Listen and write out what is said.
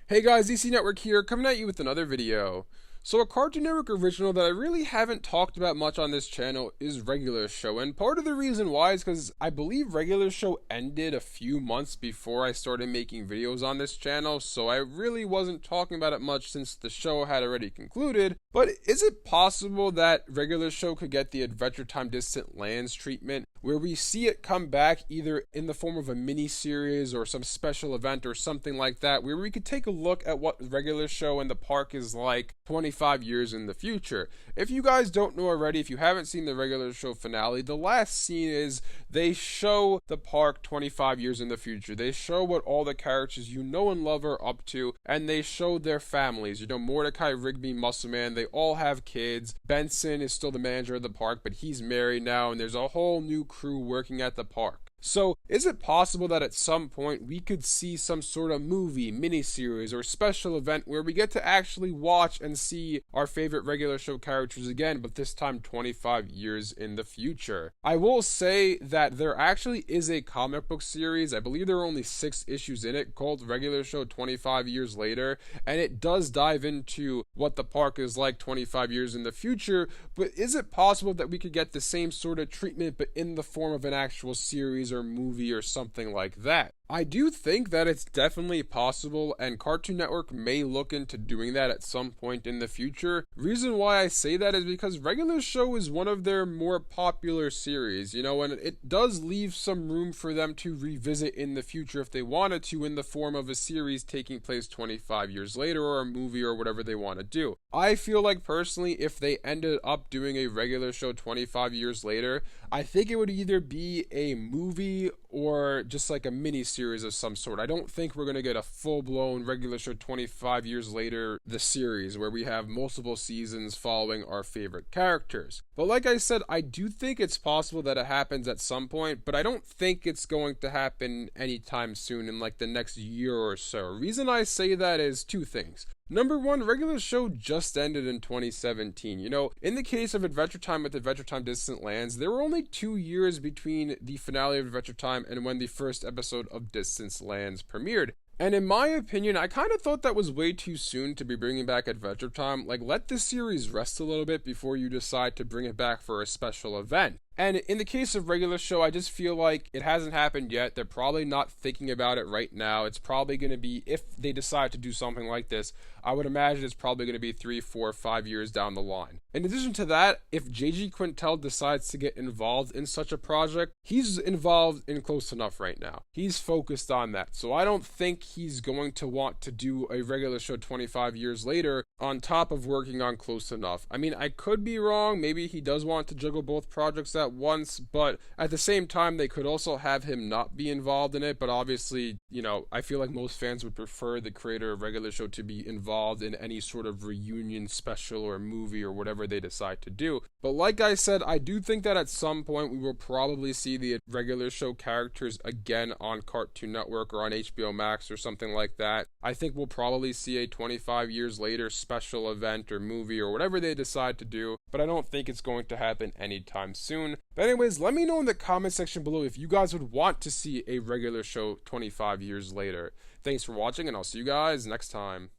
Hey guys, DC Network here, coming at you with another video. So a Cartoon Network original that I really haven't talked about much on this channel is Regular Show, and part of the reason why is because I believe Regular Show ended a few months before I started making videos on this channel, so I really wasn't talking about it much since the show had already concluded. But is it possible that Regular Show could get the Adventure Time Distant Lands treatment, where we see it come back either in the form of a mini-series or some special event or something like that, where we could take a look at what Regular Show in the park is like 25 years in the future. If you guys don't know already, if you haven't seen the Regular Show finale, the last scene is they show the park 25 years in the future. They show what all the characters you know and love are up to, and they show their families. You know, Mordecai, Rigby, Muscleman, they all have kids. Benson is still the manager of the park, but he's married now, and there's a whole new crew working at the park. So, is it possible that at some point we could see some sort of movie, miniseries, or special event where we get to actually watch and see our favorite Regular Show characters again, but this time 25 years in the future? I will say that there actually is a comic book series, I believe there are only 6 issues in it, called Regular Show 25 Years Later, and it does dive into what the park is like 25 years in the future, but is it possible that we could get the same sort of treatment, but in the form of an actual series or movie or something like that? I do think that it's definitely possible, and Cartoon Network may look into doing that at some point in the future. Reason why I say that is because Regular Show is one of their more popular series, you know, and it does leave some room for them to revisit in the future if they wanted to, in the form of a series taking place 25 years later, or a movie, or whatever they want to do. I feel like personally, if they ended up doing a Regular Show 25 years later, I think it would either be a movie or just like a mini series of some sort. I don't think we're going to get a full-blown Regular Show 25 years later, the series, where we have multiple seasons following our favorite characters. But like I said, I do think it's possible that it happens at some point, but I don't think it's going to happen anytime soon, in like the next year or so. Reason I say that is 2 things. Number 1, Regular Show just ended in 2017. You know, in the case of Adventure Time with Adventure Time Distant Lands, there were only 2 years between the finale of Adventure Time and when the first episode of Distant Lands premiered. And in my opinion, I kind of thought that was way too soon to be bringing back Adventure Time. Like, let this series rest a little bit before you decide to bring it back for a special event. And in the case of Regular Show, I just feel like it hasn't happened yet. They're probably not thinking about it right now. It's probably going to be, if they decide to do something like this, I would imagine it's probably going to be 3, 4, 5 years down the line. In addition to that, if JG Quintel decides to get involved in such a project, he's involved in Close Enough right now. He's focused on that. So I don't think he's going to want to do a Regular Show 25 years later on top of working on Close Enough. I mean, I could be wrong. Maybe he does want to juggle both projects at once, but at the same time, they could also have him not be involved in it. But obviously, you know, I feel like most fans would prefer the creator of Regular Show to be involved in any sort of reunion special or movie or whatever they decide to do. But like I said, I do think that at some point we will probably see the Regular Show characters again on Cartoon Network or on HBO Max or something like that. I think we'll probably see a 25 years later special event or movie or whatever they decide to do, but I don't think it's going to happen anytime soon. But anyways, let me know in the comment section below if you guys would want to see a Regular Show 25 years later. Thanks for watching, and I'll see you guys next time.